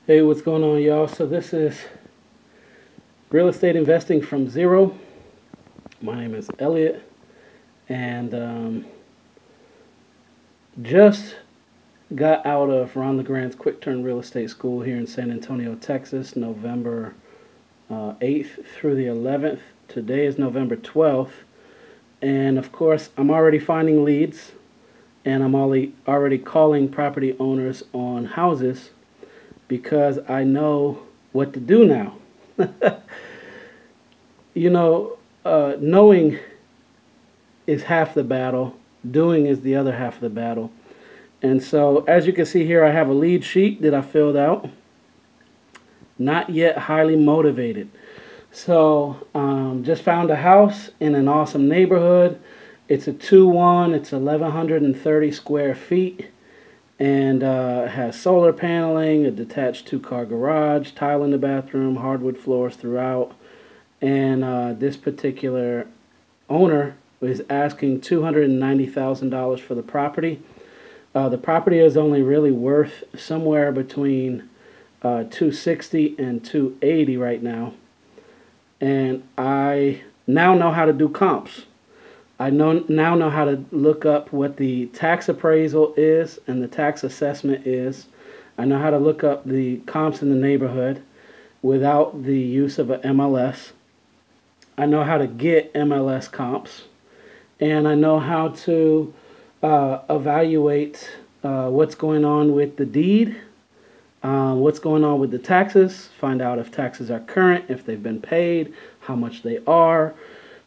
Hey, what's going on, y'all? So this is real estate investing from zero. My name is Elliot, and just got out of LeGrand's Quick Turn Real Estate School here in San Antonio, Texas, November 8th through the 11th. Today is November 12th, and of course, I'm already finding leads, and I'm already calling property owners on houses because I know what to do now. Knowing is half the battle, doing is the other half of the battle. And so, as you can see here, I have a lead sheet that I filled out. Not yet highly motivated. So, just found a house in an awesome neighborhood. It's a 2-1, it's 1,130 square feet. And has solar paneling, a detached 2-car garage, tile in the bathroom, hardwood floors throughout. And this particular owner is asking $290,000 for the property. The property is only really worth somewhere between $260 and $280 right now. And I now know how to do comps. I now know how to look up what the tax appraisal is and the tax assessment is. I know how to look up the comps in the neighborhood without the use of an MLS. I know how to get MLS comps. And I know how to evaluate what's going on with the deed, what's going on with the taxes, find out if taxes are current, if they've been paid, how much they are,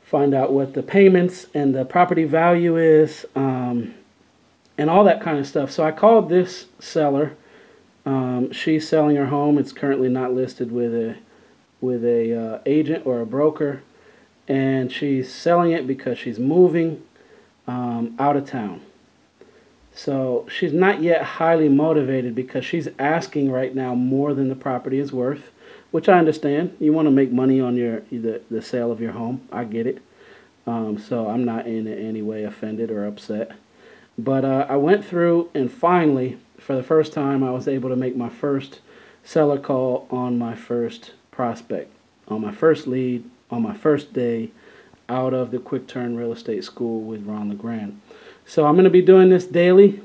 find out what the payments and the property value is, and all that kind of stuff. So I called this seller. She's selling her home. It's currently not listed with a agent or a broker, and she's selling it because she's moving out of town. So she's not yet highly motivated because she's asking right now more than the property is worth, which I understand. You want to make money on the sale of your home. I get it. So I'm not in any way offended or upset. But I went through, and finally, for the first time, I was able to make my first seller call on my first prospect, on my first lead, on my first day out of the Quick Turn Real Estate School with LeGrand. So I'm going to be doing this daily,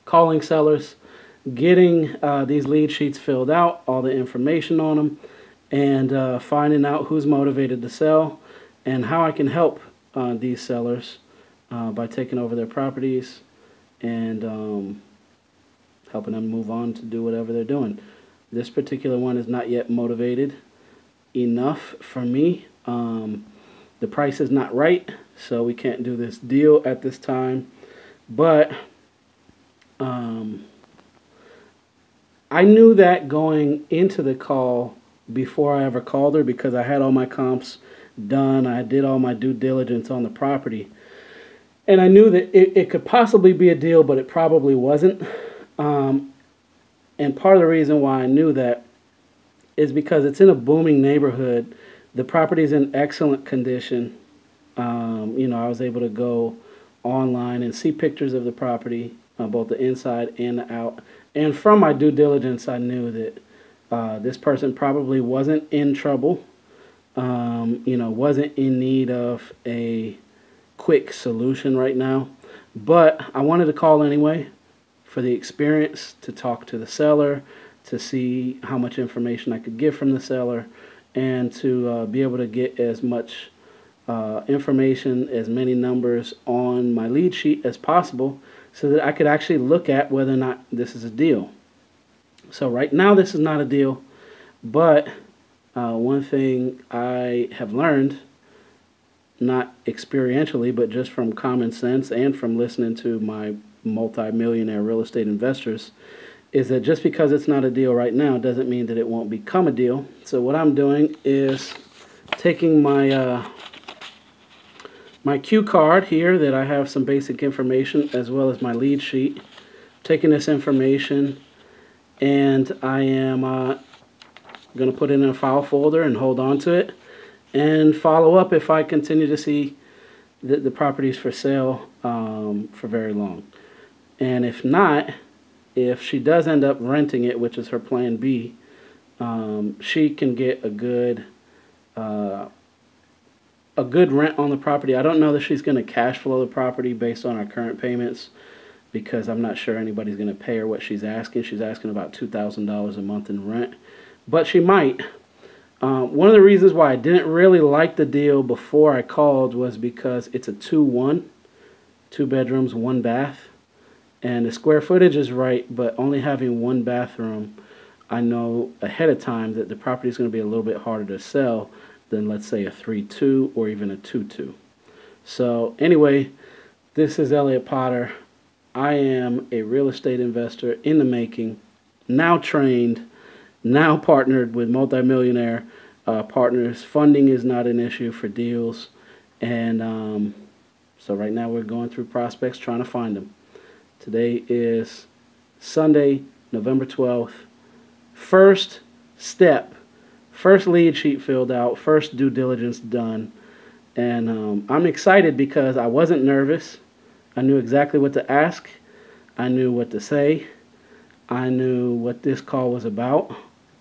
calling sellers, getting these lead sheets filled out, all the information on them, and finding out who's motivated to sell and how I can help these sellers by taking over their properties and helping them move on to do whatever they're doing. This particular one is not yet motivated enough for me. The price is not right, so we can't do this deal at this time. But I knew that going into the call before I ever called her because I had all my comps done. I did all my due diligence on the property. And I knew that it could possibly be a deal, but it probably wasn't. And part of the reason why I knew that is because it's in a booming neighborhood. The property is in excellent condition. I was able to go online and see pictures of the property, both the inside and the out. And from my due diligence, I knew that this person probably wasn't in trouble, wasn't in need of a quick solution right now. But I wanted to call anyway for the experience, to talk to the seller, to see how much information I could get from the seller, and to be able to get as much information, as many numbers on my lead sheet as possible so that I could actually look at whether or not this is a deal. So right now this is not a deal, but one thing I have learned, not experientially, but just from common sense and from listening to my multi-millionaire real estate investors, is that just because it's not a deal right now doesn't mean that it won't become a deal. So what I'm doing is taking my my cue card here that I have some basic information as well as my lead sheet, taking this information, and I am going to put it in a file folder and hold on to it and follow up if I continue to see the properties for sale for very long. And if not, if she does end up renting it, which is her plan B, she can get a good rent on the property. I don't know that she's going to cash flow the property based on our current payments, because I'm not sure anybody's going to pay her what she's asking. She's asking about $2,000 a month in rent, but she might. One of the reasons why I didn't really like the deal before I called was because it's a 2-1, 2 bedrooms, 1 bath, and the square footage is right, but only having 1 bathroom, I know ahead of time that the property is going to be a little bit harder to sell than, let's say, a 3-2 or even a 2-2. So anyway, this is Elliot Potter. I am a real estate investor in the making, now trained, now partnered with multimillionaire partners. Funding is not an issue for deals, and so right now we're going through prospects trying to find them. Today is Sunday, November 12th. First step, first lead sheet filled out, first due diligence done, and I'm excited because I wasn't nervous. I knew exactly what to ask. I knew what to say. I knew what this call was about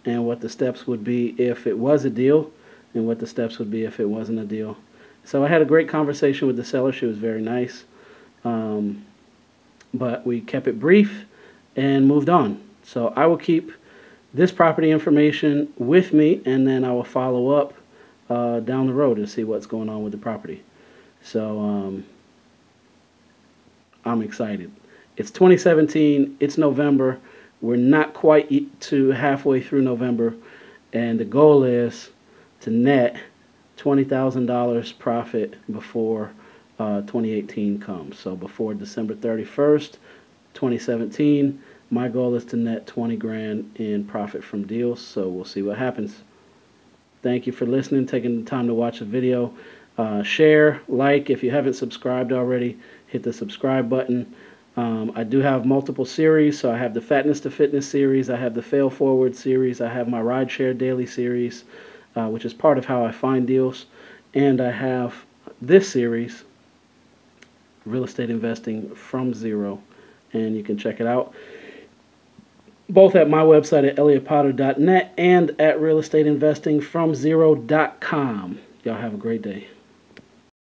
and what the steps would be if it was a deal and what the steps would be if it wasn't a deal. So I had a great conversation with the seller. She was very nice. But we kept it brief and moved on. So I will keep this property information with me, and then I will follow up down the road to see what's going on with the property. So I'm excited. It's 2017. It's November. We're not quite to halfway through November, and the goal is to net $20,000 profit before 2018 comes. So before December 31st, 2017, my goal is to net 20 grand in profit from deals. So we'll see what happens. Thank you for listening, taking the time to watch the video. Share, like. If you haven't subscribed already, hit the subscribe button. I do have multiple series. So I have the Fatness to Fitness series. I have the Fail Forward series. I have my Rideshare Daily series, which is part of how I find deals. And I have this series, Real Estate Investing from Zero. And you can check it out both at my website at elliottpotter.net and at realestateinvestingfromzero.com. Y'all have a great day.